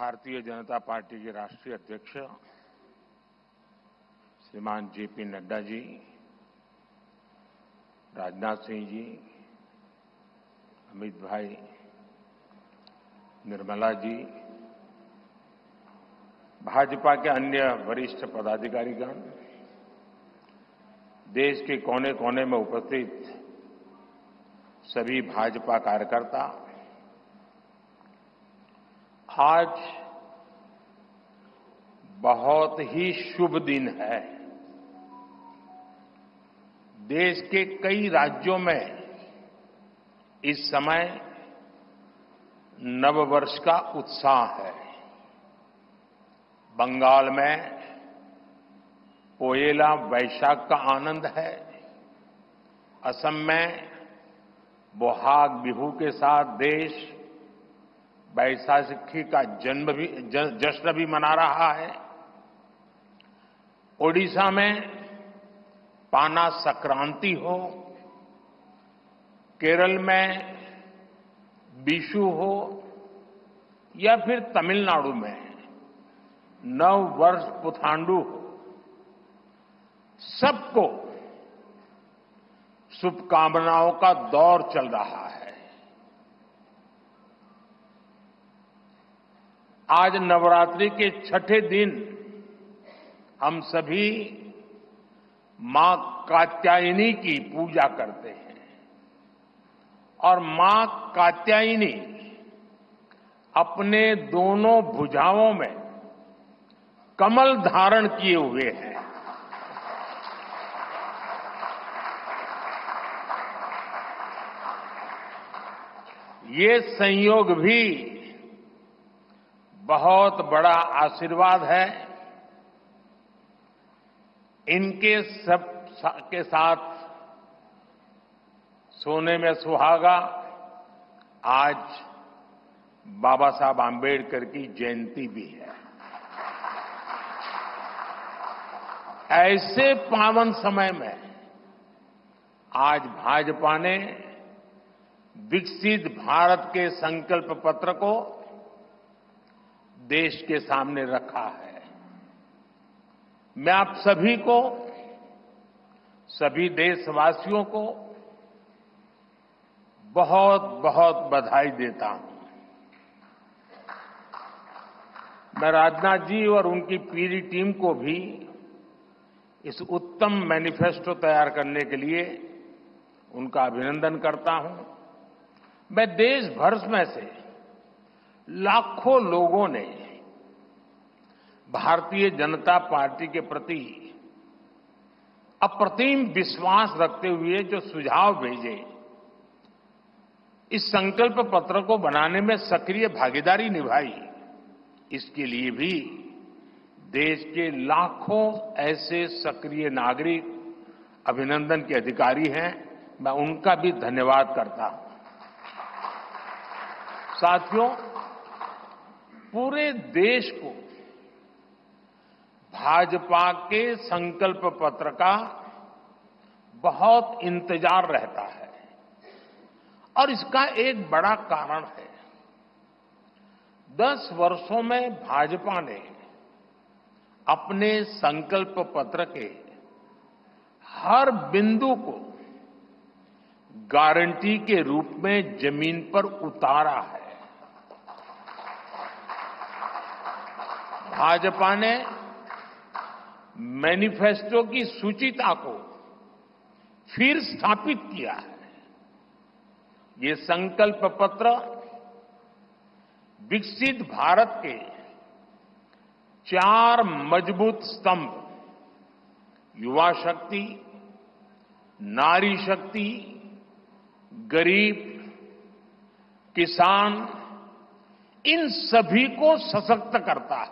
Bharatiya Janata party के राष्ट्रीय अध्यक्ष श्रीमान जेपी नड्डा जी, राजनाथ सिंह जी, अमित भाई, निर्मला जी, भाजपा के अन्य वरिष्ठ पदाधिकारीगण, देश के कोने कोने में उपस्थित सभी भाजपा कार्यकर्ता, आज बहुत ही शुभ दिन है। देश के कई राज्यों में इस समय नववर्ष का उत्साह है। बंगाल में पोयला वैशाख का आनंद है। असम में बोहाग बिहू के साथ देश बैसाखी का जश्न भी मना रहा है। ओडिशा में पाना संक्रांति हो, केरल में बिशु हो या फिर तमिलनाडु में नव वर्ष पुथांडु हो, सबको शुभकामनाओं का दौर चल रहा है। आज नवरात्रि के छठे दिन हम सभी मां कात्यायनी की पूजा करते हैं और मां कात्यायनी अपने दोनों भुजाओं में कमल धारण किए हुए हैं। ये संयोग भी बहुत बड़ा आशीर्वाद है। इनके सब के साथ सोने में सुहागा आज बाबा साहब आंबेडकर की जयंती भी है। ऐसे पावन समय में आज भाजपा ने विकसित भारत के संकल्प पत्र को देश के सामने रखा है। मैं आप सभी को, सभी देशवासियों को बहुत बहुत बधाई देता हूं। मैं राजनाथ जी और उनकी पूरी टीम को भी इस उत्तम मैनिफेस्टो तैयार करने के लिए उनका अभिनंदन करता हूं। मैं देश भर में से लाखों लोगों ने भारतीय जनता पार्टी के प्रति अप्रतिम विश्वास रखते हुए जो सुझाव भेजे, इस संकल्प पत्र को बनाने में सक्रिय भागीदारी निभाई, इसके लिए भी देश के लाखों ऐसे सक्रिय नागरिक अभिनंदन के अधिकारी हैं। मैं उनका भी धन्यवाद करता हूं। साथियों, पूरे देश को भाजपा के संकल्प पत्र का बहुत इंतजार रहता है और इसका एक बड़ा कारण है। 10 वर्षों में भाजपा ने अपने संकल्प पत्र के हर बिंदु को गारंटी के रूप में जमीन पर उतारा है। भाजपा ने मैनिफेस्टो की सूचिता को फिर स्थापित किया है। ये संकल्प पत्र विकसित भारत के 4 मजबूत स्तंभ, युवा शक्ति, नारी शक्ति, गरीब, किसान, इन सभी को सशक्त करता है।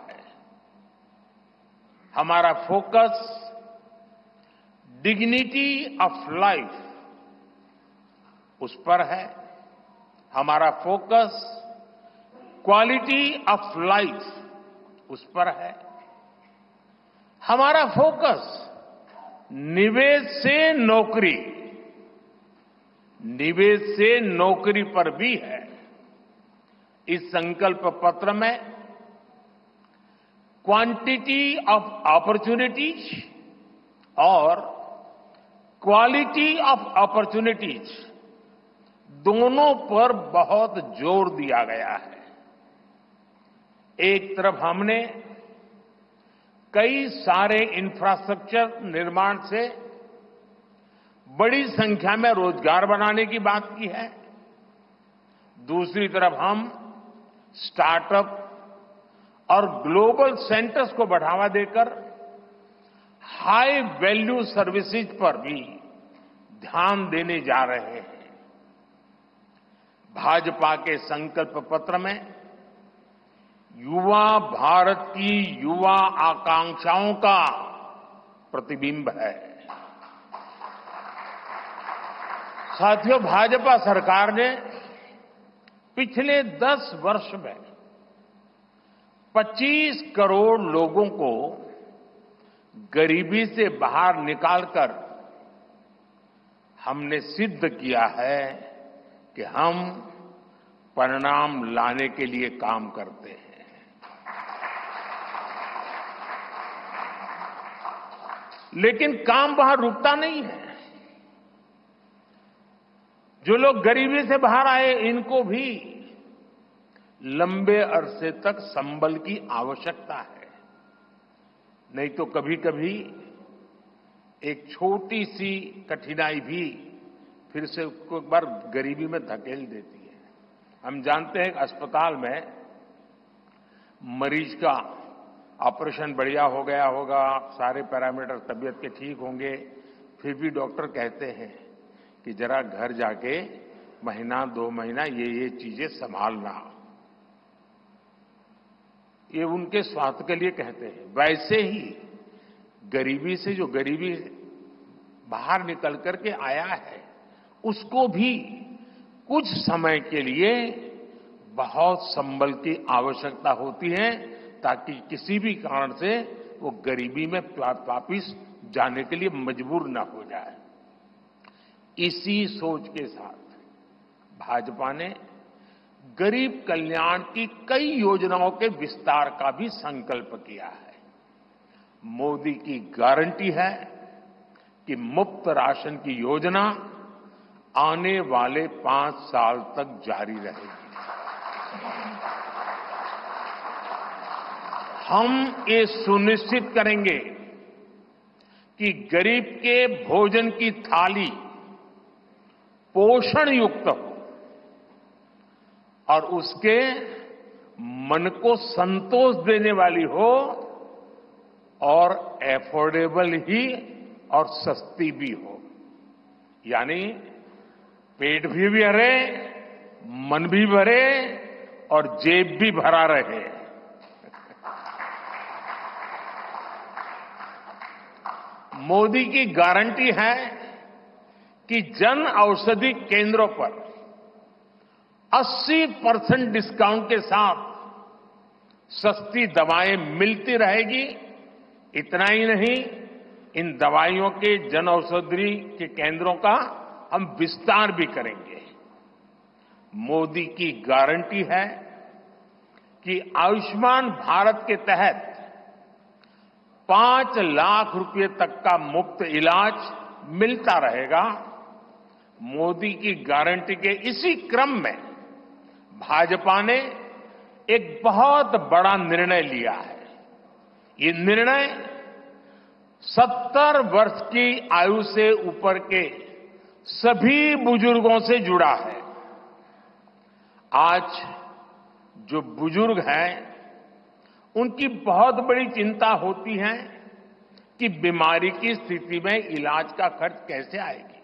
हमारा फोकस डिग्निटी ऑफ लाइफ उस पर है। हमारा फोकस क्वालिटी ऑफ लाइफ उस पर है। हमारा फोकस निवेश से नौकरी, निवेश से नौकरी पर भी है। इस संकल्प पत्र में क्वांटिटी ऑफ अपॉर्चुनिटीज और क्वालिटी ऑफ अपॉर्चुनिटीज दोनों पर बहुत जोर दिया गया है। एक तरफ हमने कई सारे इंफ्रास्ट्रक्चर निर्माण से बड़ी संख्या में रोजगार बनाने की बात की है। दूसरी तरफ हम स्टार्टअप और ग्लोबल सेंटर्स को बढ़ावा देकर हाई वैल्यू सर्विसेज पर भी ध्यान देने जा रहे हैं। भाजपा के संकल्प पत्र में युवा भारत की युवा आकांक्षाओं का प्रतिबिंब है। साथियों, भाजपा सरकार ने पिछले 10 वर्ष में 25 करोड़ लोगों को गरीबी से बाहर निकालकर हमने सिद्ध किया है कि हम परिणाम लाने के लिए काम करते हैं। लेकिन काम वहां रुकता नहीं है। जो लोग गरीबी से बाहर आए, इनको भी लंबे अरसे तक संबल की आवश्यकता है। नहीं तो कभी कभी एक छोटी सी कठिनाई भी फिर से उसको एक बार गरीबी में धकेल देती है। हम जानते हैं कि अस्पताल में मरीज का ऑपरेशन बढ़िया हो गया होगा, सारे पैरामीटर तबीयत के ठीक होंगे, फिर भी डॉक्टर कहते हैं कि जरा घर जाके महीना 2 महीना ये चीजें संभालना। ये उनके स्वास्थ्य के लिए कहते हैं। वैसे ही गरीबी से जो गरीबी बाहर निकल करके आया है, उसको भी कुछ समय के लिए बहुत संबल की आवश्यकता होती है, ताकि किसी भी कारण से वो गरीबी में वापिस जाने के लिए मजबूर न हो जाए। इसी सोच के साथ भाजपा ने गरीब कल्याण की कई योजनाओं के विस्तार का भी संकल्प किया है। मोदी की गारंटी है कि मुफ्त राशन की योजना आने वाले 5 साल तक जारी रहेगी। हम ये सुनिश्चित करेंगे कि गरीब के भोजन की थाली पोषण युक्त हो और उसके मन को संतोष देने वाली हो, और एफोर्डेबल ही और सस्ती भी हो। यानी पेट भी भरे, मन भी भरे और जेब भी भरा रहे। मोदी की गारंटी है कि जन औषधि केंद्रों पर 80% डिस्काउंट के साथ सस्ती दवाएं मिलती रहेगी। इतना ही नहीं, इन दवाइयों के जन औषधि के केंद्रों का हम विस्तार भी करेंगे। मोदी की गारंटी है कि आयुष्मान भारत के तहत 5 लाख रुपए तक का मुफ्त इलाज मिलता रहेगा। मोदी की गारंटी के इसी क्रम में भाजपा ने एक बहुत बड़ा निर्णय लिया है। ये निर्णय 70 वर्ष की आयु से ऊपर के सभी बुजुर्गों से जुड़ा है। आज जो बुजुर्ग हैं, उनकी बहुत बड़ी चिंता होती है कि बीमारी की स्थिति में इलाज का खर्च कैसे आएगी,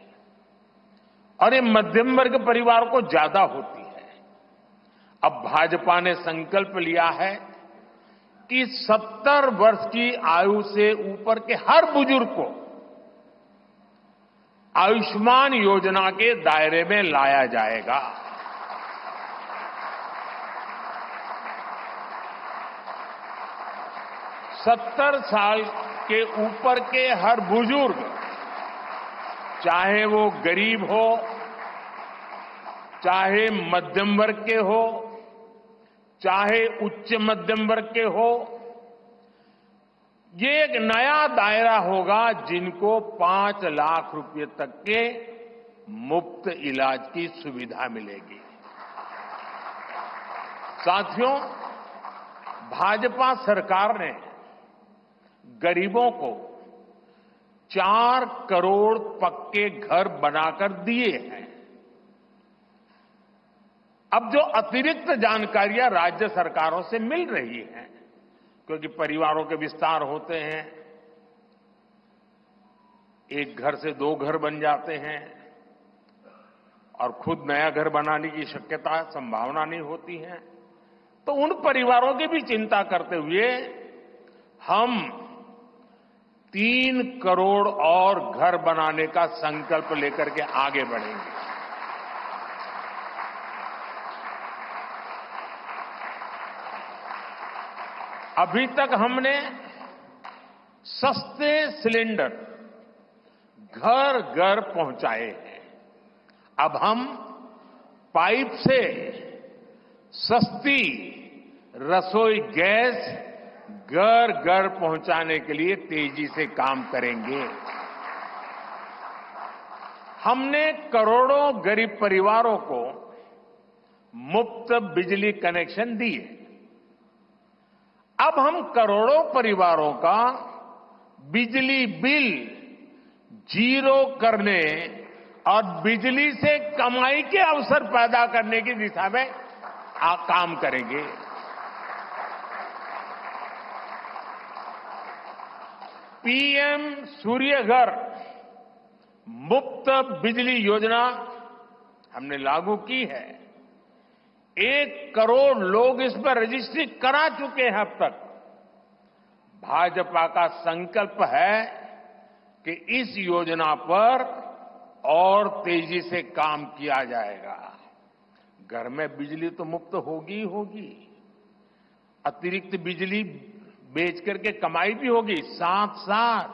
और ये मध्यम वर्ग परिवार को ज्यादा होती है। अब भाजपा ने संकल्प लिया है कि 70 वर्ष की आयु से ऊपर के हर बुजुर्ग को आयुष्मान योजना के दायरे में लाया जाएगा। सत्तर साल के ऊपर के हर बुजुर्ग, चाहे वो गरीब हो, चाहे मध्यम वर्ग के हो, चाहे उच्च मध्यम वर्ग के हो, ये एक नया दायरा होगा जिनको 5 लाख रुपए तक के मुफ्त इलाज की सुविधा मिलेगी। साथियों, भाजपा सरकार ने गरीबों को 4 करोड़ पक्के घर बनाकर दिए हैं। अब जो अतिरिक्त जानकारियां राज्य सरकारों से मिल रही हैं, क्योंकि परिवारों के विस्तार होते हैं, एक घर से 2 घर बन जाते हैं और खुद नया घर बनाने की शक्यता संभावना नहीं होती है, तो उन परिवारों की भी चिंता करते हुए हम 3 करोड़ और घर बनाने का संकल्प लेकर के आगे बढ़ेंगे। अभी तक हमने सस्ते सिलेंडर घर घर पहुंचाए हैं। अब हम पाइप से सस्ती रसोई गैस घर घर पहुंचाने के लिए तेजी से काम करेंगे। हमने करोड़ों गरीब परिवारों को मुफ्त बिजली कनेक्शन दिए। अब हम करोड़ों परिवारों का बिजली बिल 0 करने और बिजली से कमाई के अवसर पैदा करने की दिशा में काम करेंगे। पीएम सूर्य घर मुफ्त बिजली योजना हमने लागू की है। 1 करोड़ लोग इस पर रजिस्ट्री करा चुके हैं अब तक। भाजपा का संकल्प है कि इस योजना पर और तेजी से काम किया जाएगा। घर में बिजली तो मुफ्त होगी ही होगी, अतिरिक्त बिजली बेच करके कमाई भी होगी। साथ साथ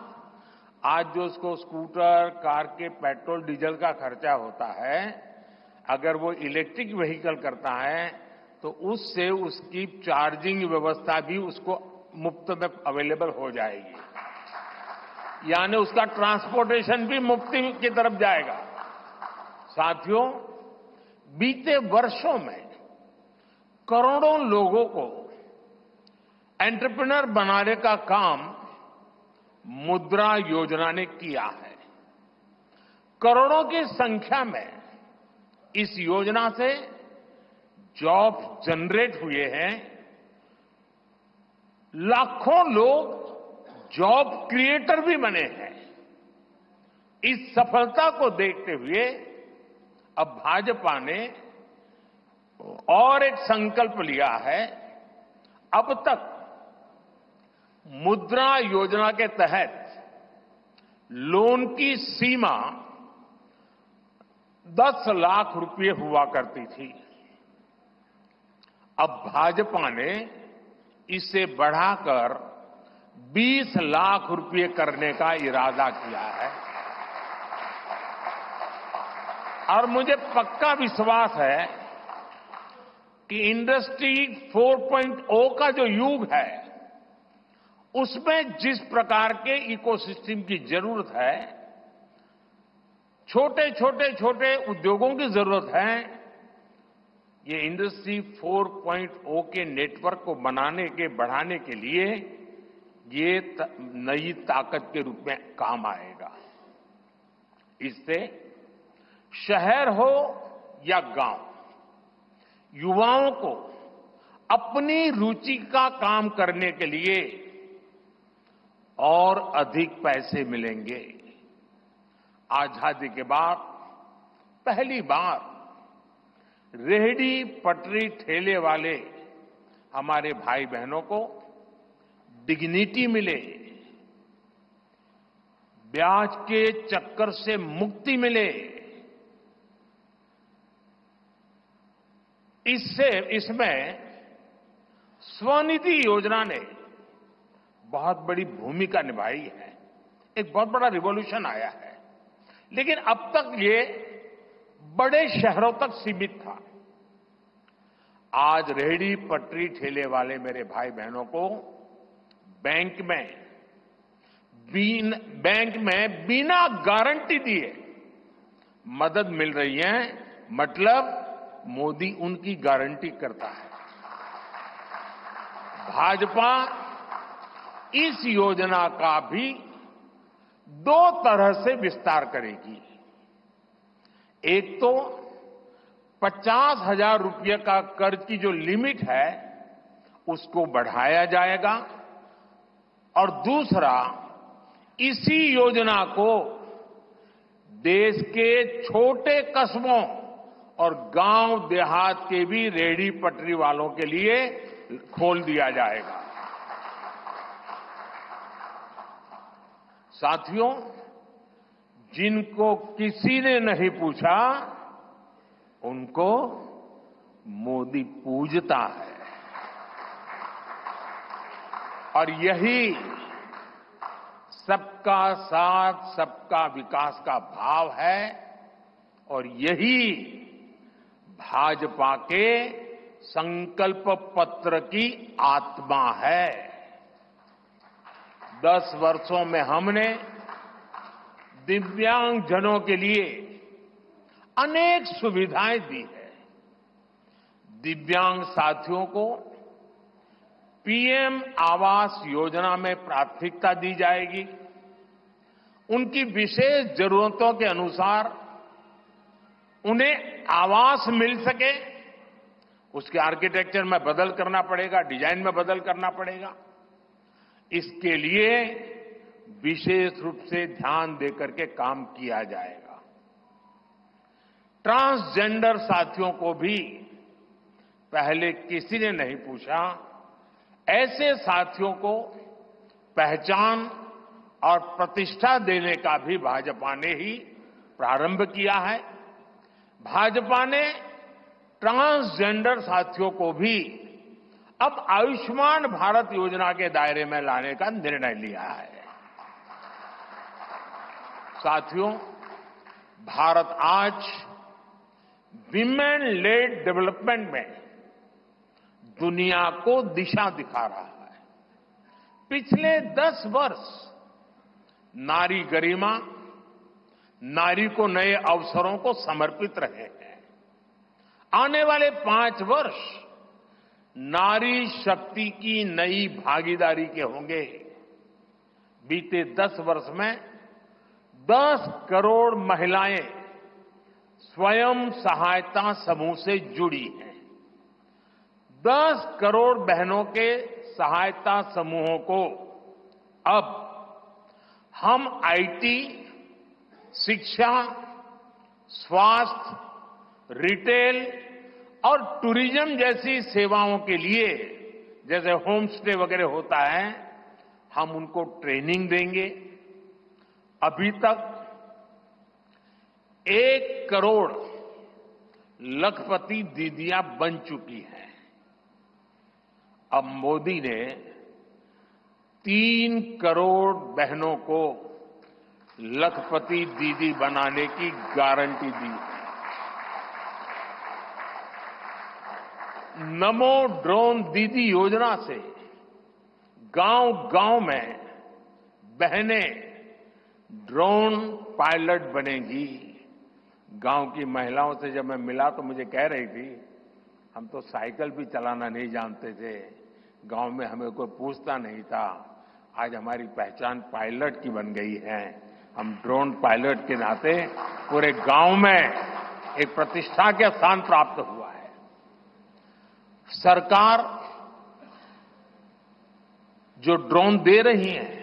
आज जो उसको स्कूटर, कार के पेट्रोल डीजल का खर्चा होता है, अगर वो इलेक्ट्रिक व्हीकल करता है तो उससे उसकी चार्जिंग व्यवस्था भी उसको मुफ्त में अवेलेबल हो जाएगी, यानी उसका ट्रांसपोर्टेशन भी मुफ्त की तरफ जाएगा। साथियों, बीते वर्षों में करोड़ों लोगों को एंटरप्रेन्योर बनाने का काम मुद्रा योजना ने किया है। करोड़ों की संख्या में इस योजना से जॉब जनरेट हुए हैं। लाखों लोग जॉब क्रिएटर भी बने हैं। इस सफलता को देखते हुए अब भाजपा ने और एक संकल्प लिया है। अब तक मुद्रा योजना के तहत लोन की सीमा 10 लाख रुपए हुआ करती थी। अब भाजपा ने इसे बढ़ाकर 20 लाख रुपए करने का इरादा किया है और मुझे पक्का विश्वास है कि इंडस्ट्री 4.0 का जो युग है, उसमें जिस प्रकार के इकोसिस्टम की जरूरत है, छोटे उद्योगों की जरूरत है, ये इंडस्ट्री 4.0 के नेटवर्क को बढ़ाने के लिए ये नई ताकत के रूप में काम आएगा। इससे शहर हो या गांव, युवाओं को अपनी रुचि का काम करने के लिए और अधिक पैसे मिलेंगे। आजादी के बाद पहली बार रेहड़ी पटरी ठेले वाले हमारे भाई बहनों को डिग्निटी मिले, ब्याज के चक्कर से मुक्ति मिले। इसमें स्वनिधि योजना ने बहुत बड़ी भूमिका निभाई है। एक बहुत बड़ा रिवॉल्यूशन आया है, लेकिन अब तक ये बड़े शहरों तक सीमित था। आज रेहड़ी पटरी ठेले वाले मेरे भाई बहनों को बैंक में बैंक में बिना गारंटी दिए मदद मिल रही है, मतलब मोदी उनकी गारंटी करता है। भाजपा इस योजना का भी 2 तरह से विस्तार करेगी। एक तो 50,000 रुपये का कर्ज की जो लिमिट है उसको बढ़ाया जाएगा, और दूसरा, इसी योजना को देश के छोटे कस्बों और गांव देहात के भी रेहड़ी पटरी वालों के लिए खोल दिया जाएगा। साथियों, जिनको किसी ने नहीं पूछा उनको मोदी पूजता है, और यही सबका साथ सबका विकास का भाव है, और यही भाजपा के संकल्प पत्र की आत्मा है। 10 वर्षों में हमने दिव्यांगजनों के लिए अनेक सुविधाएं दी है। दिव्यांग साथियों को पीएम आवास योजना में प्राथमिकता दी जाएगी। उनकी विशेष जरूरतों के अनुसार उन्हें आवास मिल सके, उसके आर्किटेक्चर में बदल करना पड़ेगा, डिजाइन में बदल करना पड़ेगा। इसके लिए विशेष रूप से ध्यान देकर के काम किया जाएगा। ट्रांसजेंडर साथियों को भी पहले किसी ने नहीं पूछा, ऐसे साथियों को पहचान और प्रतिष्ठा देने का भी भाजपा ने ही प्रारंभ किया है। भाजपा ने ट्रांसजेंडर साथियों को भी अब आयुष्मान भारत योजना के दायरे में लाने का निर्णय लिया है। साथियों, भारत आज विमेन लेड डेवलपमेंट में दुनिया को दिशा दिखा रहा है। पिछले 10 वर्ष नारी गरिमा, नारी को नए अवसरों को समर्पित रहे हैं। आने वाले 5 वर्ष नारी शक्ति की नई भागीदारी के होंगे। बीते 10 वर्ष में 10 करोड़ महिलाएं स्वयं सहायता समूह से जुड़ी हैं। 10 करोड़ बहनों के सहायता समूहों को अब हम आईटी, शिक्षा, स्वास्थ्य, रिटेल और टूरिज्म जैसी सेवाओं के लिए, जैसे होम स्टे वगैरह होता है, हम उनको ट्रेनिंग देंगे। अभी तक 1 करोड़ लखपति दीदियां बन चुकी हैं। अब मोदी ने 3 करोड़ बहनों को लखपति दीदी बनाने की गारंटी दी है। नमो ड्रोन दीदी योजना से गांव-गांव में बहनें ड्रोन पायलट बनेंगी। गांव की महिलाओं से जब मैं मिला तो मुझे कह रही थी, हम तो साइकिल भी चलाना नहीं जानते थे, गांव में हमें कोई पूछता नहीं था, आज हमारी पहचान पायलट की बन गई है। हम ड्रोन पायलट के नाते पूरे गांव में एक प्रतिष्ठा का स्थान प्राप्त हुआ है। सरकार जो ड्रोन दे रही है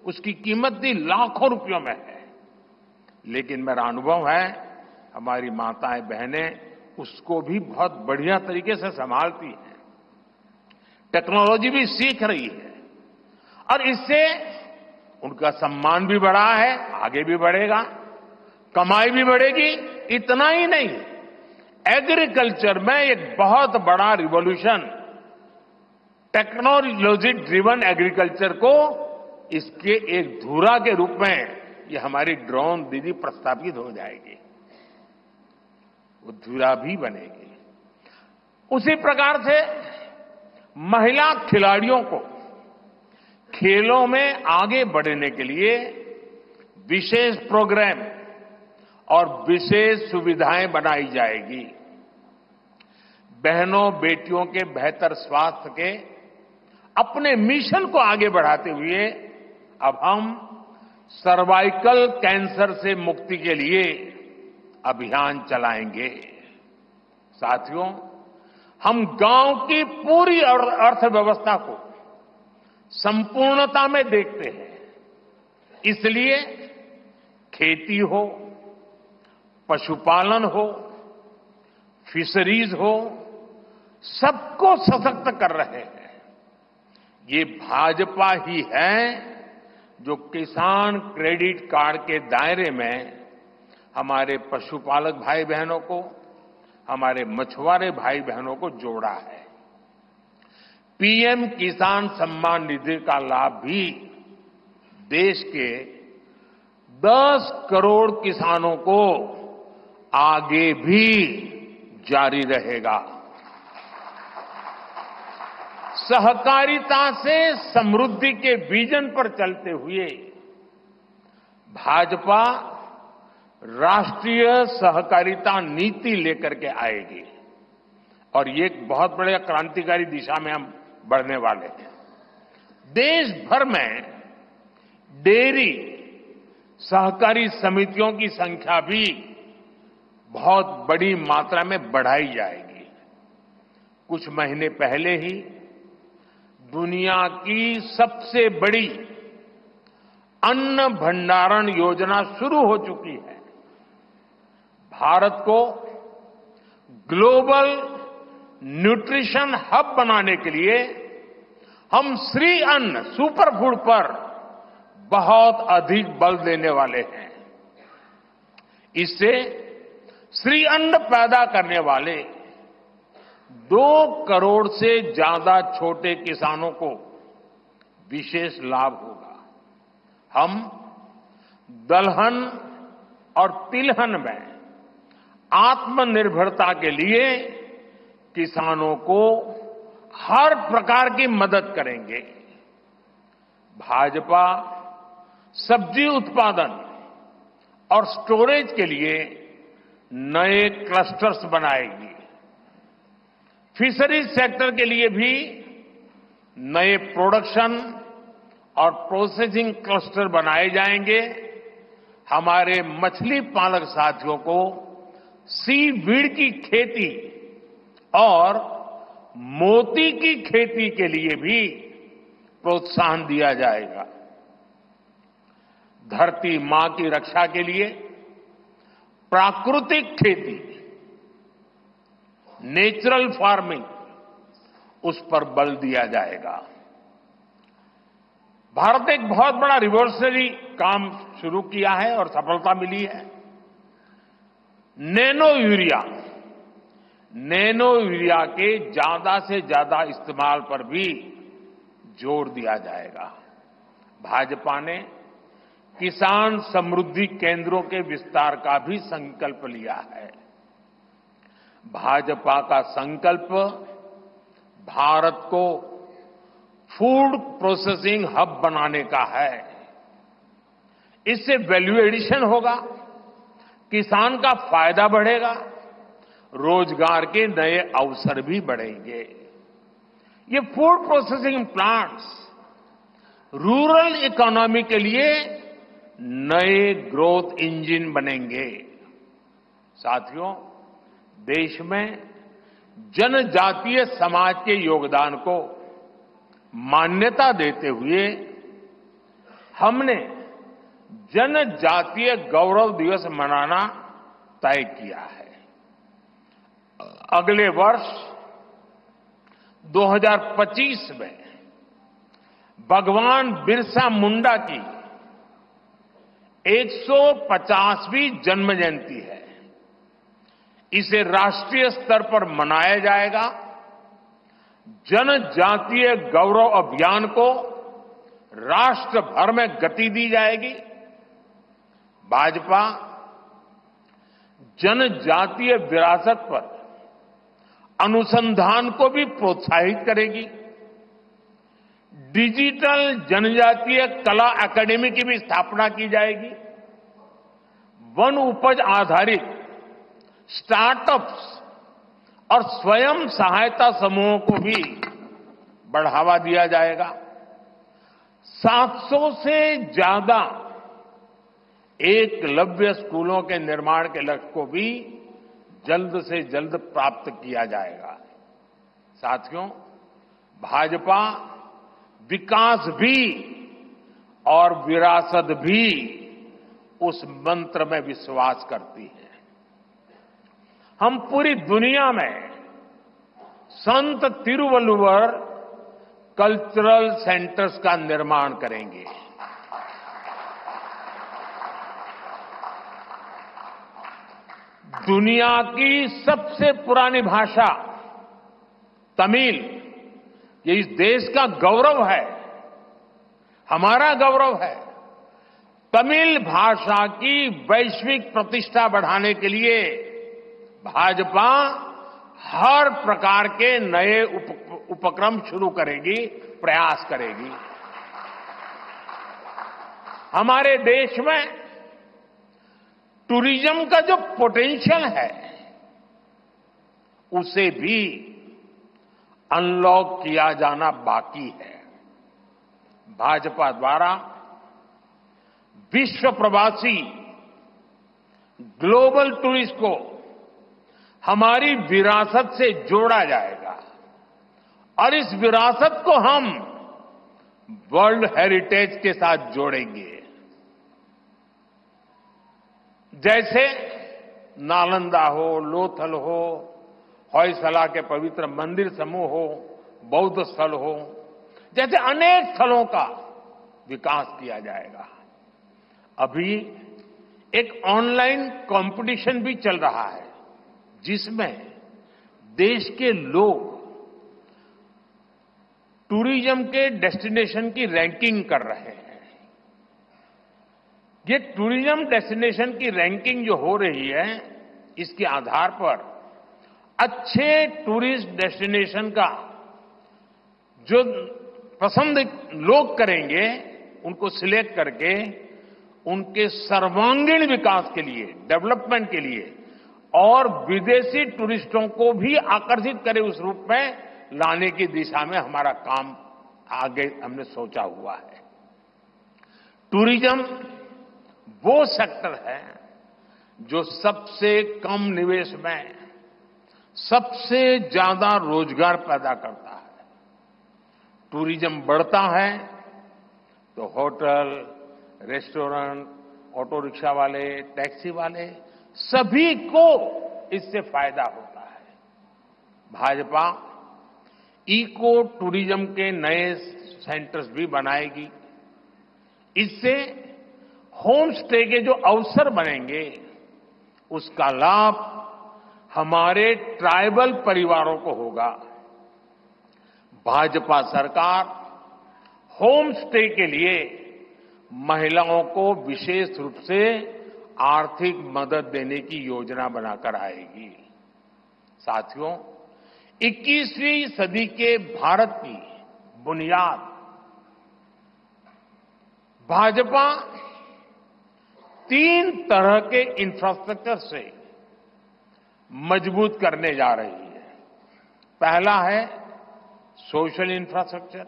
उसकी कीमत भी लाखों रुपयों में है, लेकिन मेरा अनुभव है हमारी माताएं बहनें उसको भी बहुत बढ़िया तरीके से संभालती हैं। टेक्नोलॉजी भी सीख रही है और इससे उनका सम्मान भी बढ़ा है, आगे भी बढ़ेगा, कमाई भी बढ़ेगी। इतना ही नहीं, एग्रीकल्चर में एक बहुत बड़ा रिवॉल्यूशन, टेक्नोलॉजी ड्रिवन एग्रीकल्चर को इसके एक धुरा के रूप में ये हमारी ड्रोन दीदी प्रस्थापित हो जाएगी, वो धुरा भी बनेगी। उसी प्रकार से महिला खिलाड़ियों को खेलों में आगे बढ़ने के लिए विशेष प्रोग्राम और विशेष सुविधाएं बनाई जाएगी। बहनों बेटियों के बेहतर स्वास्थ्य के अपने मिशन को आगे बढ़ाते हुए अब हम सर्वाइकल कैंसर से मुक्ति के लिए अभियान चलाएंगे। साथियों, हम गांव की पूरी अर्थव्यवस्था को संपूर्णता में देखते हैं। इसलिए खेती हो, पशुपालन हो, फिशरीज हो, सबको सशक्त कर रहे हैं। ये भाजपा ही है जो किसान क्रेडिट कार्ड के दायरे में हमारे पशुपालक भाई बहनों को, हमारे मछुआरे भाई बहनों को जोड़ा है। पीएम किसान सम्मान निधि का लाभ भी देश के 10 करोड़ किसानों को आगे भी जारी रहेगा। सहकारिता से समृद्धि के विजन पर चलते हुए भाजपा राष्ट्रीय सहकारिता नीति लेकर के आएगी और ये एक बहुत बड़े क्रांतिकारी दिशा में हम बढ़ने वाले हैं। देश भर में डेयरी सहकारी समितियों की संख्या भी बहुत बड़ी मात्रा में बढ़ाई जाएगी। कुछ महीने पहले ही दुनिया की सबसे बड़ी अन्न भंडारण योजना शुरू हो चुकी है। भारत को ग्लोबल न्यूट्रिशन हब बनाने के लिए हम श्री अन्न सुपरफूड पर बहुत अधिक बल देने वाले हैं। इससे श्री अन्न पैदा करने वाले 2 करोड़ से ज्यादा छोटे किसानों को विशेष लाभ होगा। हम दलहन और तिलहन में आत्मनिर्भरता के लिए किसानों को हर प्रकार की मदद करेंगे। भाजपा सब्जी उत्पादन और स्टोरेज के लिए नए क्लस्टर्स बनाएगी। फिशरीज सेक्टर के लिए भी नए प्रोडक्शन और प्रोसेसिंग क्लस्टर बनाए जाएंगे। हमारे मछली पालक साथियों को सीवीड की खेती और मोती की खेती के लिए भी प्रोत्साहन दिया जाएगा। धरती मां की रक्षा के लिए प्राकृतिक खेती, नेचुरल फार्मिंग, उस पर बल दिया जाएगा। भारत ने एक बहुत बड़ा रिवॉल्यूशनरी काम शुरू किया है और सफलता मिली है। नैनो यूरिया के ज्यादा से ज्यादा इस्तेमाल पर भी जोर दिया जाएगा। भाजपा ने किसान समृद्धि केंद्रों के विस्तार का भी संकल्प लिया है। भाजपा का संकल्प भारत को फूड प्रोसेसिंग हब बनाने का है। इससे वैल्यू एडिशन होगा, किसान का फायदा बढ़ेगा, रोजगार के नए अवसर भी बढ़ेंगे। ये food processing plants rural economy के लिए नए ग्रोथ इंजन बनेंगे। साथियों, देश में जनजातीय समाज के योगदान को मान्यता देते हुए हमने जनजातीय गौरव दिवस मनाना तय किया है। अगले वर्ष 2025 में भगवान बिरसा मुंडा की 150वीं जन्म जयंती है। इसे राष्ट्रीय स्तर पर मनाया जाएगा। जनजातीय गौरव अभियान को राष्ट्र भर में गति दी जाएगी। भाजपा जनजातीय विरासत पर अनुसंधान को भी प्रोत्साहित करेगी। डिजिटल जनजातीय कला अकादमी की भी स्थापना की जाएगी। वन उपज आधारित स्टार्टअप्स और स्वयं सहायता समूहों को भी बढ़ावा दिया जाएगा। 700 से ज्यादा एकलव्य स्कूलों के निर्माण के लक्ष्य को भी जल्द से जल्द प्राप्त किया जाएगा। साथियों, भाजपा विकास भी और विरासत भी उस मंत्र में विश्वास करती है। हम पूरी दुनिया में संत तिरुवल्लुवर कल्चरल सेंटर्स का निर्माण करेंगे। दुनिया की सबसे पुरानी भाषा तमिल, ये इस देश का गौरव है, हमारा गौरव है। तमिल भाषा की वैश्विक प्रतिष्ठा बढ़ाने के लिए भाजपा हर प्रकार के नए उपक्रम शुरू करेगी, प्रयास करेगी। हमारे देश में टूरिज्म का जो पोटेंशियल है, उसे भी अनलॉक किया जाना बाकी है। भाजपा द्वारा विश्व प्रवासी ग्लोबल टूरिस्ट को हमारी विरासत से जोड़ा जाएगा और इस विरासत को हम वर्ल्ड हेरिटेज के साथ जोड़ेंगे। जैसे नालंदा हो, लोथल हो, होयसला के पवित्र मंदिर समूह हो, बौद्ध स्थल हो, जैसे अनेक स्थलों का विकास किया जाएगा। अभी एक ऑनलाइन कंपटीशन भी चल रहा है, जिसमें देश के लोग टूरिज्म के डेस्टिनेशन की रैंकिंग कर रहे हैं। ये टूरिज्म डेस्टिनेशन की रैंकिंग जो हो रही है, इसके आधार पर अच्छे टूरिस्ट डेस्टिनेशन का जो पसंद लोग करेंगे, उनको सिलेक्ट करके उनके सर्वांगीण विकास के लिए, डेवलपमेंट के लिए और विदेशी टूरिस्टों को भी आकर्षित करे उस रूप में लाने की दिशा में हमारा काम आगे हमने सोचा हुआ है। टूरिज्म वो सेक्टर है जो सबसे कम निवेश में सबसे ज्यादा रोजगार पैदा करता है। टूरिज्म बढ़ता है तो होटल, रेस्टोरेंट, ऑटो रिक्शा वाले, टैक्सी वाले सभी को इससे फायदा होता है। भाजपा इको टूरिज्म के नए सेंटर्स भी बनाएगी। इससे होम स्टे के जो अवसर बनेंगे, उसका लाभ हमारे ट्राइबल परिवारों को होगा। भाजपा सरकार होम स्टे के लिए महिलाओं को विशेष रूप से आर्थिक मदद देने की योजना बनाकर आएगी। साथियों, 21वीं सदी के भारत की बुनियाद भाजपा 3 तरह के इंफ्रास्ट्रक्चर से मजबूत करने जा रही है। पहला है सोशल इंफ्रास्ट्रक्चर,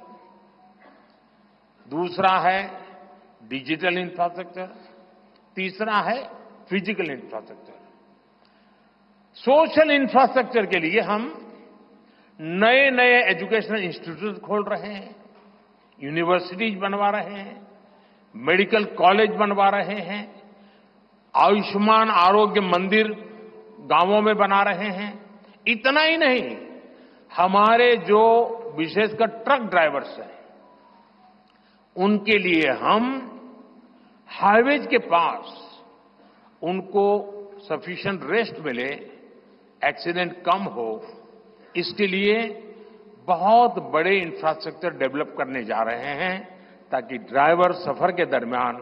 दूसरा है डिजिटल इंफ्रास्ट्रक्चर, तीसरा है फिजिकल इंफ्रास्ट्रक्चर। सोशल इंफ्रास्ट्रक्चर के लिए हम नए नए एजुकेशनल इंस्टीट्यूट खोल रहे हैं, यूनिवर्सिटीज बनवा रहे हैं, मेडिकल कॉलेज बनवा रहे हैं, आयुष्मान आरोग्य मंदिर गांवों में बना रहे हैं। इतना ही नहीं, हमारे जो विशेषकर ट्रक ड्राइवर्स हैं, उनके लिए हम हाईवेज के पास उनको सफिशिएंट रेस्ट मिले, एक्सीडेंट कम हो, इसके लिए बहुत बड़े इंफ्रास्ट्रक्चर डेवलप करने जा रहे हैं, ताकि ड्राइवर सफर के दरमियान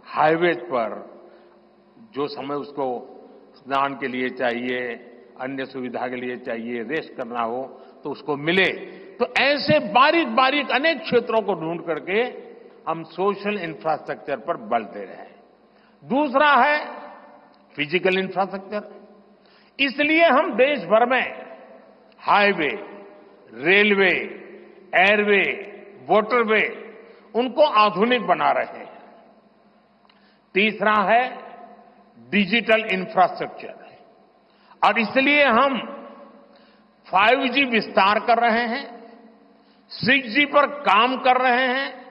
हाईवे पर जो समय उसको स्नान के लिए चाहिए, अन्य सुविधा के लिए चाहिए, रेस्ट करना हो, तो उसको मिले। तो ऐसे बारीक बारीक अनेक क्षेत्रों को ढूंढ करके हम सोशल इंफ्रास्ट्रक्चर पर बल दे रहे हैं। दूसरा है फिजिकल इंफ्रास्ट्रक्चर। इसलिए हम देश भर में हाईवे, रेलवे, एयरवे, वाटरवे उनको आधुनिक बना रहे हैं। तीसरा है डिजिटल इंफ्रास्ट्रक्चर, और इसलिए हम 5G विस्तार कर रहे हैं, 6G पर काम कर रहे हैं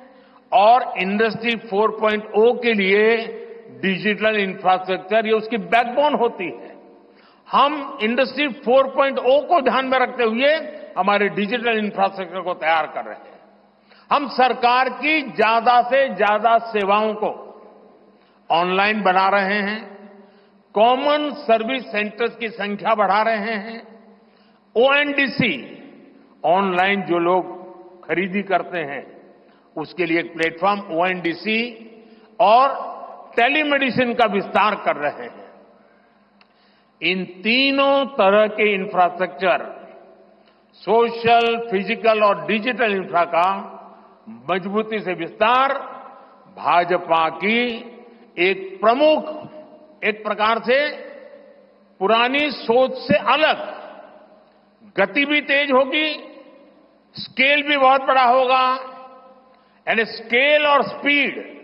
और इंडस्ट्री 4.0 के लिए डिजिटल इंफ्रास्ट्रक्चर ये उसकी बैकबोन होती है। हम इंडस्ट्री 4.0 को ध्यान में रखते हुए हमारे डिजिटल इंफ्रास्ट्रक्चर को तैयार कर रहे हैं। हम सरकार की ज्यादा से ज्यादा सेवाओं को ऑनलाइन बना रहे हैं, कॉमन सर्विस सेंटर्स की संख्या बढ़ा रहे हैं, ओएनडीसी ऑनलाइन जो लोग खरीदी करते हैं उसके लिए एक प्लेटफॉर्म ओएनडीसी और टेलीमेडिसिन का विस्तार कर रहे हैं। इन तीनों तरह के इंफ्रास्ट्रक्चर, सोशल, फिजिकल और डिजिटल इंफ्रा का मजबूती से विस्तार भाजपा की एक प्रमुख, एक प्रकार से पुरानी सोच से अलग, गति भी तेज होगी, स्केल भी बहुत बड़ा होगा, यानी स्केल और स्पीड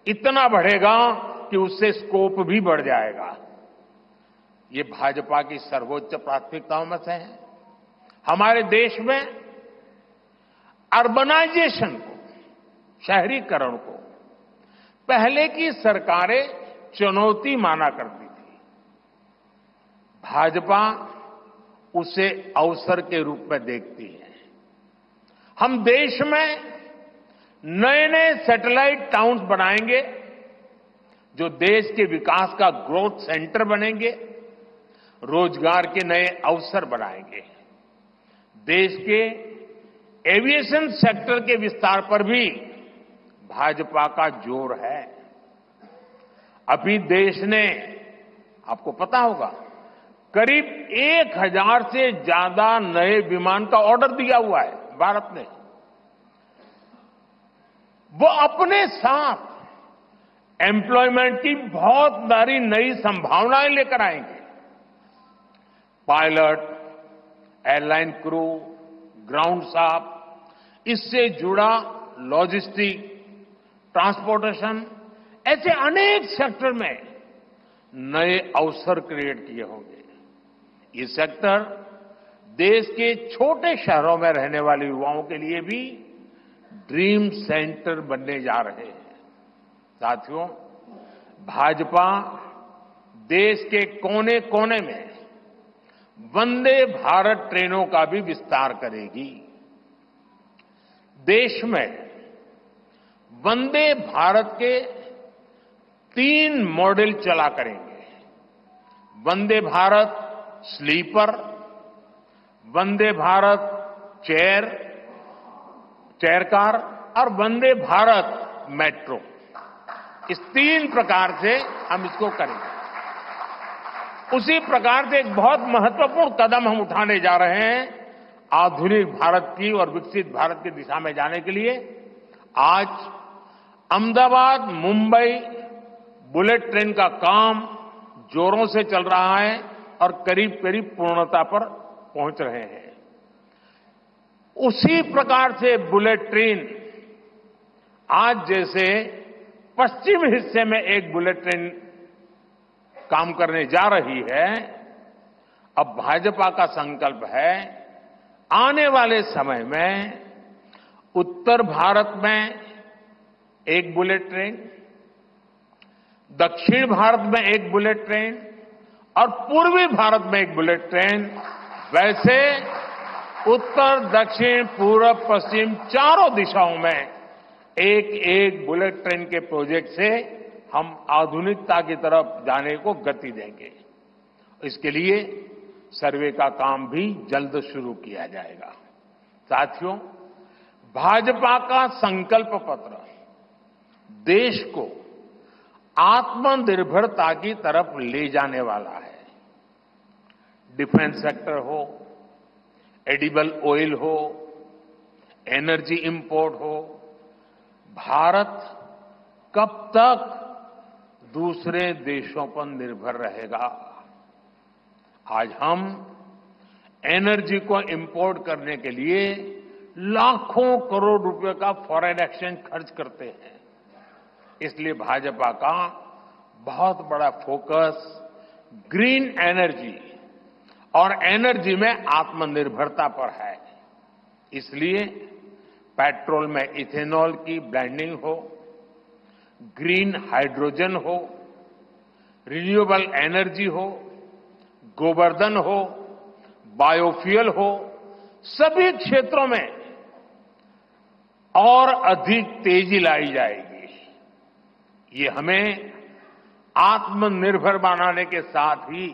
इतना बढ़ेगा कि उससे स्कोप भी बढ़ जाएगा। ये भाजपा की सर्वोच्च प्राथमिकताओं में से है। हमारे देश में अर्बनाइजेशन को, शहरीकरण को पहले की सरकारें चुनौती माना करती थी। भाजपा उसे अवसर के रूप में देखती है। हम देश में नए नए सैटेलाइट टाउन्स बनाएंगे जो देश के विकास का ग्रोथ सेंटर बनेंगे, रोजगार के नए अवसर बनाएंगे। देश के एविएशन सेक्टर के विस्तार पर भी भाजपा का जोर है। अभी देश ने, आपको पता होगा, करीब 1000 से ज्यादा नए विमान का ऑर्डर दिया हुआ है भारत ने। वो अपने साथ एम्प्लॉयमेंट की बहुत सारी नई संभावनाएं लेकर आएंगे। Pilot, airline crew, ground staff, इससे जुड़ा लॉजिस्टिक, ट्रांसपोर्टेशन, ऐसे अनेक सेक्टर में नए अवसर क्रिएट किए होंगे। ये सेक्टर देश के छोटे शहरों में रहने वाले युवाओं के लिए भी ड्रीम सेंटर बनने जा रहे हैं। साथियों, भाजपा देश के कोने कोने में वंदे भारत ट्रेनों का भी विस्तार करेगी। देश में वंदे भारत के 3 मॉडल चला करेंगे। Vande Bharat sleeper, Vande Bharat chair car और वंदे भारत मेट्रो। इस 3 प्रकार से हम इसको करेंगे। उसी प्रकार से एक बहुत महत्वपूर्ण कदम हम उठाने जा रहे हैं आधुनिक भारत की और विकसित भारत की दिशा में जाने के लिए। आज अहमदाबाद मुंबई बुलेट ट्रेन का काम जोरों से चल रहा है और करीब करीब पूर्णता पर पहुंच रहे हैं। उसी प्रकार से बुलेट ट्रेन आज जैसे पश्चिम हिस्से में एक बुलेट ट्रेन काम करने जा रही है, अब भाजपा का संकल्प है आने वाले समय में उत्तर भारत में एक बुलेट ट्रेन, दक्षिण भारत में एक बुलेट ट्रेन और पूर्वी भारत में एक बुलेट ट्रेन, वैसे उत्तर, दक्षिण, पूर्व, पश्चिम चारों दिशाओं में एक एक बुलेट ट्रेन के प्रोजेक्ट से हम आधुनिकता की तरफ जाने को गति देंगे। इसके लिए सर्वे का काम भी जल्द शुरू किया जाएगा। साथियों, भाजपा का संकल्प पत्र देश को आत्मनिर्भरता की तरफ ले जाने वाला है। डिफेंस सेक्टर हो, एडिबल ऑयल हो, एनर्जी इंपोर्ट हो, भारत कब तक दूसरे देशों पर निर्भर रहेगा? आज हम एनर्जी को इंपोर्ट करने के लिए लाखों करोड़ रुपए का फॉरेन एक्सचेंज खर्च करते हैं। इसलिए भाजपा का बहुत बड़ा फोकस ग्रीन एनर्जी और एनर्जी में आत्मनिर्भरता पर है। इसलिए पेट्रोल में इथेनॉल की ब्लेंडिंग हो, ग्रीन हाइड्रोजन हो, रिन्यूएबल एनर्जी हो, गोवर्धन हो, बायोफ्यूल हो, सभी क्षेत्रों में और अधिक तेजी लाई जाएगी। ये हमें आत्मनिर्भर बनाने के साथ ही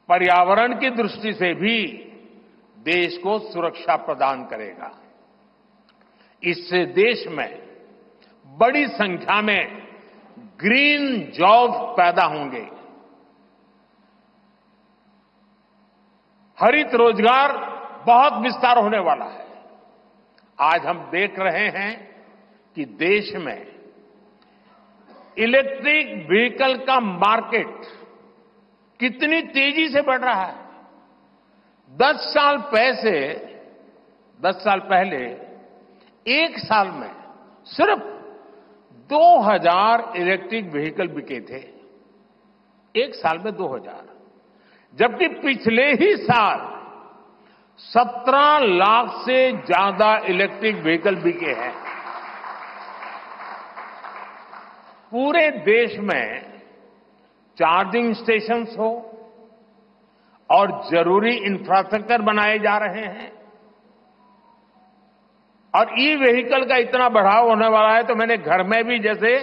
पर्यावरण की दृष्टि से भी देश को सुरक्षा प्रदान करेगा। इससे देश में बड़ी संख्या में ग्रीन जॉब पैदा होंगे, हरित रोजगार बहुत विस्तार होने वाला है। आज हम देख रहे हैं कि देश में इलेक्ट्रिक व्हीकल का मार्केट कितनी तेजी से बढ़ रहा है। 10 साल पहले एक साल में सिर्फ 2000 इलेक्ट्रिक व्हीकल बिके थे। एक साल में 2000, जबकि पिछले ही साल 17 लाख से ज्यादा इलेक्ट्रिक व्हीकल बिके हैं। पूरे देश में चार्जिंग स्टेशंस हो और जरूरी इंफ्रास्ट्रक्चर बनाए जा रहे हैं और ई व्हीकल का इतना बढ़ाव होने वाला है, तो मैंने घर में भी जैसे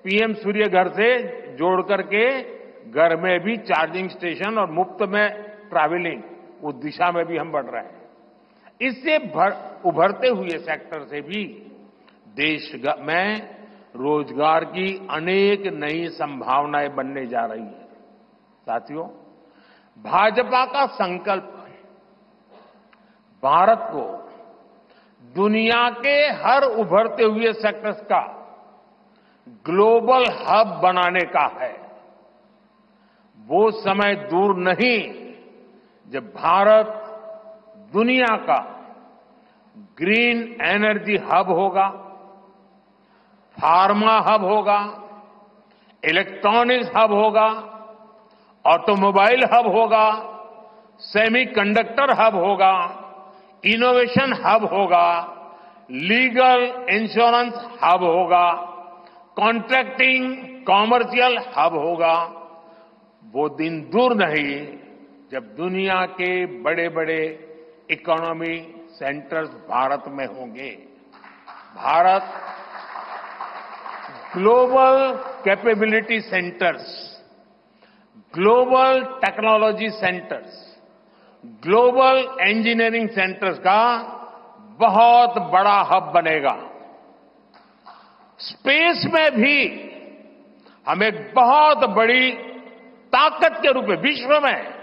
पीएम सूर्य घर से जोड़ करके घर में भी चार्जिंग स्टेशन और मुफ्त में ट्रैवलिंग, उस दिशा में भी हम बढ़ रहे हैं। इससे उभरते हुए सेक्टर से भी देश में रोजगार की अनेक नई संभावनाएं बनने जा रही है। साथियों, भाजपा का संकल्प भारत को दुनिया के हर उभरते हुए सेक्टर्स का ग्लोबल हब बनाने का है। वो समय दूर नहीं जब भारत दुनिया का ग्रीन एनर्जी हब होगा, फार्मा हब होगा, इलेक्ट्रॉनिक्स हब होगा, ऑटोमोबाइल हब होगा, सेमीकंडक्टर हब होगा, इनोवेशन हब होगा, लीगल इंश्योरेंस हब होगा, कॉन्ट्रैक्टिंग कॉमर्शियल हब होगा। वो दिन दूर नहीं जब दुनिया के बड़े बड़े इकोनॉमी सेंटर्स भारत में होंगे। Bharat global capability centres, global technology centres, global engineering centres का बहुत बड़ा हब बनेगा। स्पेस में भी हम एक बहुत बड़ी ताकत के रूप में, विश्व में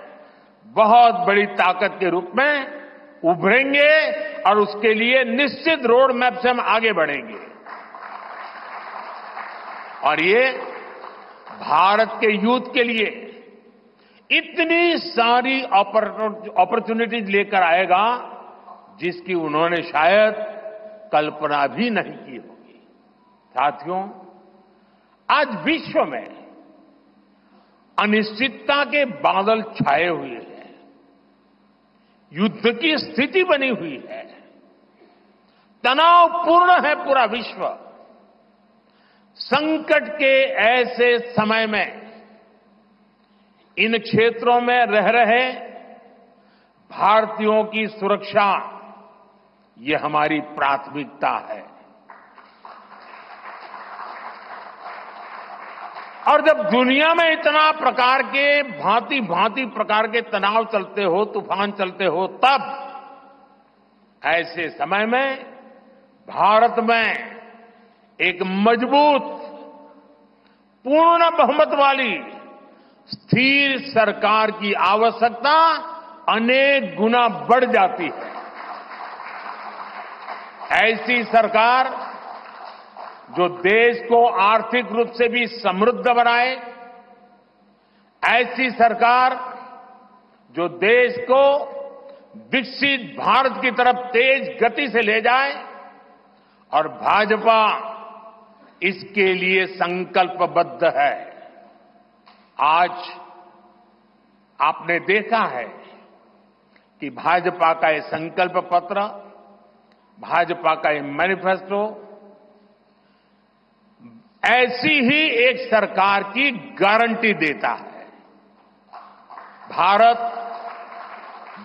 बहुत बड़ी ताकत के रूप में उभरेंगे और उसके लिए निश्चित रोड मैप से हम आगे बढ़ेंगे। और ये भारत के यूथ के लिए इतनी सारी अपॉर्चुनिटीज लेकर आएगा जिसकी उन्होंने शायद कल्पना भी नहीं की होगी। साथियों, आज विश्व में अनिश्चितता के बादल छाए हुए हैं, युद्ध की स्थिति बनी हुई है, तनावपूर्ण है पूरा विश्व। संकट के ऐसे समय में इन क्षेत्रों में रह रहे भारतीयों की सुरक्षा, ये हमारी प्राथमिकता है। और जब दुनिया में इतना प्रकार के भांति भांति प्रकार के तनाव चलते हो, तूफान चलते हो, तब ऐसे समय में भारत में एक मजबूत, पूर्ण बहुमत वाली स्थिर सरकार की आवश्यकता अनेक गुना बढ़ जाती है। ऐसी सरकार जो देश को आर्थिक रूप से भी समृद्ध बनाए, ऐसी सरकार जो देश को विकसित भारत की तरफ तेज गति से ले जाए, और भाजपा इसके लिए संकल्पबद्ध है। आज आपने देखा है कि भाजपा का ये संकल्प पत्र, भाजपा का ये मैनिफेस्टो ऐसी ही एक सरकार की गारंटी देता है। भारत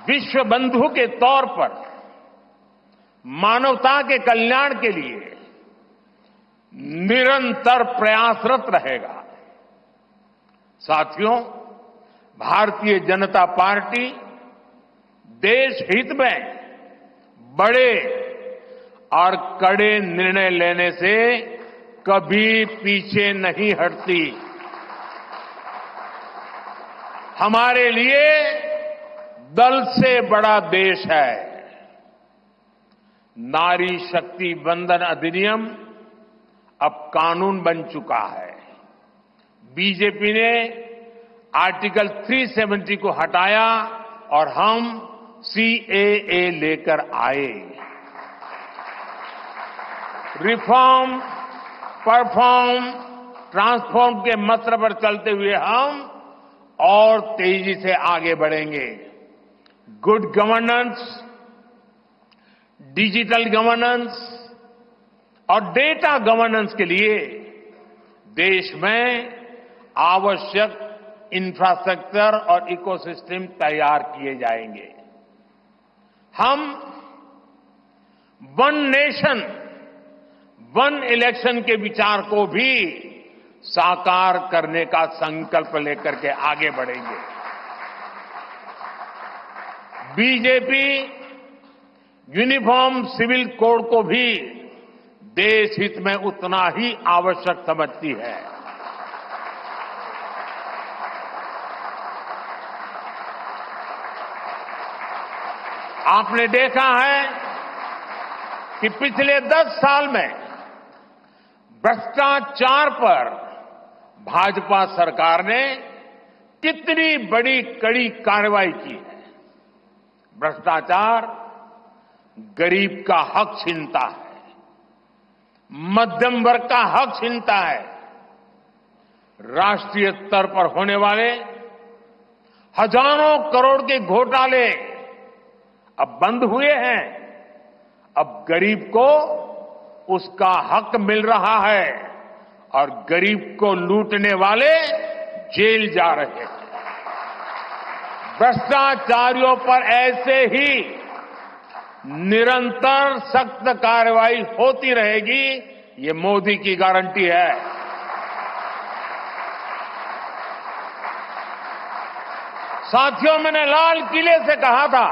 विश्व बंधु के तौर पर मानवता के कल्याण के लिए निरंतर प्रयासरत रहेगा। साथियों, भारतीय जनता पार्टी देश हित में बड़े और कड़े निर्णय लेने से कभी पीछे नहीं हटती। हमारे लिए दल से बड़ा देश है। नारी शक्ति वंदन अधिनियम अब कानून बन चुका है। बीजेपी ने आर्टिकल 370 को हटाया और हम सीएए लेकर आए। रिफॉर्म, परफॉर्म, ट्रांसफॉर्म के मंत्र पर चलते हुए हम और तेजी से आगे बढ़ेंगे। गुड गवर्नेंस, डिजिटल गवर्नेंस और डेटा गवर्नेंस के लिए देश में आवश्यक इंफ्रास्ट्रक्चर और इकोसिस्टम तैयार किए जाएंगे। हम वन नेशन, वन इलेक्शन के विचार को भी साकार करने का संकल्प लेकर के आगे बढ़ेंगे। बीजेपी यूनिफॉर्म सिविल कोड को भी देश हित में उतना ही आवश्यक समझती है। आपने देखा है कि पिछले 10 साल में भ्रष्टाचार पर भाजपा सरकार ने कितनी बड़ी कड़ी कार्रवाई की है। भ्रष्टाचार गरीब का हक छीनता है, मध्यम वर्ग का हक छीनता है। राष्ट्रीय स्तर पर होने वाले हजारों करोड़ के घोटाले अब बंद हुए हैं। अब गरीब को उसका हक मिल रहा है और गरीब को लूटने वाले जेल जा रहे हैं। भ्रष्टाचारियों पर ऐसे ही निरंतर सख्त कार्रवाई होती रहेगी, ये मोदी की गारंटी है। साथियों, मैंने लाल किले से कहा था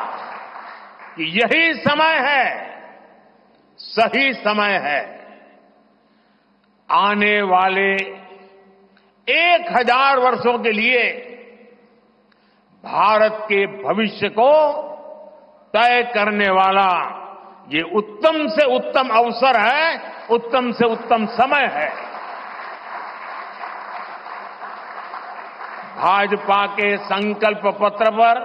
कि यही समय है, सही समय है। आने वाले 1000 वर्षों के लिए भारत के भविष्य को तय करने वाला ये उत्तम से उत्तम अवसर है, उत्तम से उत्तम समय है। भाजपा के संकल्प पत्र पर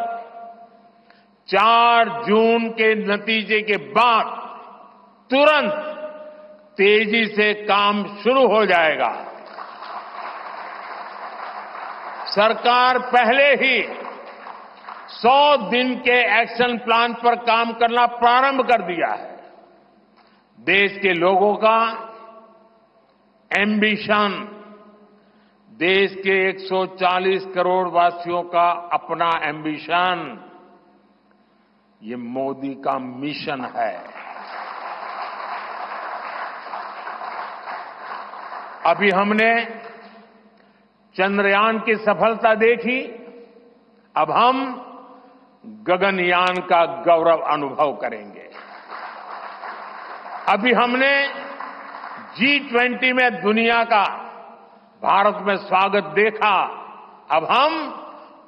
4 जून के नतीजे के बाद तुरंत तेजी से काम शुरू हो जाएगा। सरकार पहले ही 100 दिन के एक्शन प्लान पर काम करना प्रारंभ कर दिया है। देश के लोगों का एम्बिशन, देश के 140 करोड़ वासियों का अपना एम्बिशन, ये मोदी का मिशन है। अभी हमने चंद्रयान की सफलता देखी, अब हम गगनयान का गौरव अनुभव करेंगे। अभी हमने G20 में दुनिया का भारत में स्वागत देखा, अब हम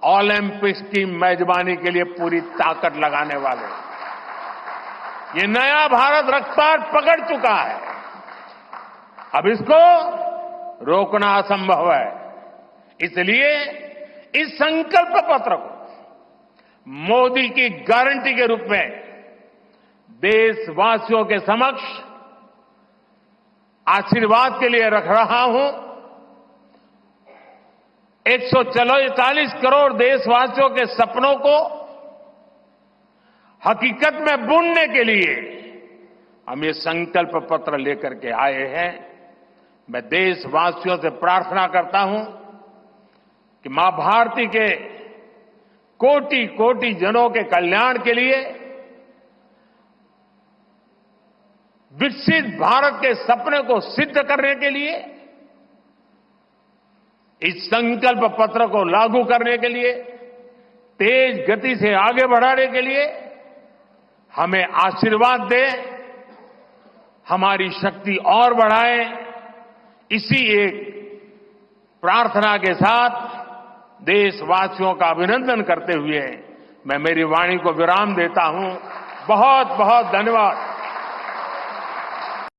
ओलंपिक्स की मेजबानी के लिए पूरी ताकत लगाने वाले हैं। ये नया भारत रफ्तार पकड़ चुका है। अब इसको रोकना असंभव है। इसलिए इस संकल्प पत्र को मोदी की गारंटी के रूप में देशवासियों के समक्ष आशीर्वाद के लिए रख रहा हूं। 140 करोड़ देशवासियों के सपनों को हकीकत में बुनने के लिए हम ये संकल्प पत्र लेकर के आए हैं। मैं देशवासियों से प्रार्थना करता हूं कि मां भारती के कोटि कोटि जनों के कल्याण के लिए, विकसित भारत के सपने को सिद्ध करने के लिए, इस संकल्प पत्र को लागू करने के लिए, तेज गति से आगे बढ़ाने के लिए हमें आशीर्वाद दें, हमारी शक्ति और बढ़ाएं। इसी एक प्रार्थना के साथ देशवासियों का अभिनंदन करते हुए मैं मेरी वाणी को विराम देता हूं। बहुत बहुत धन्यवाद।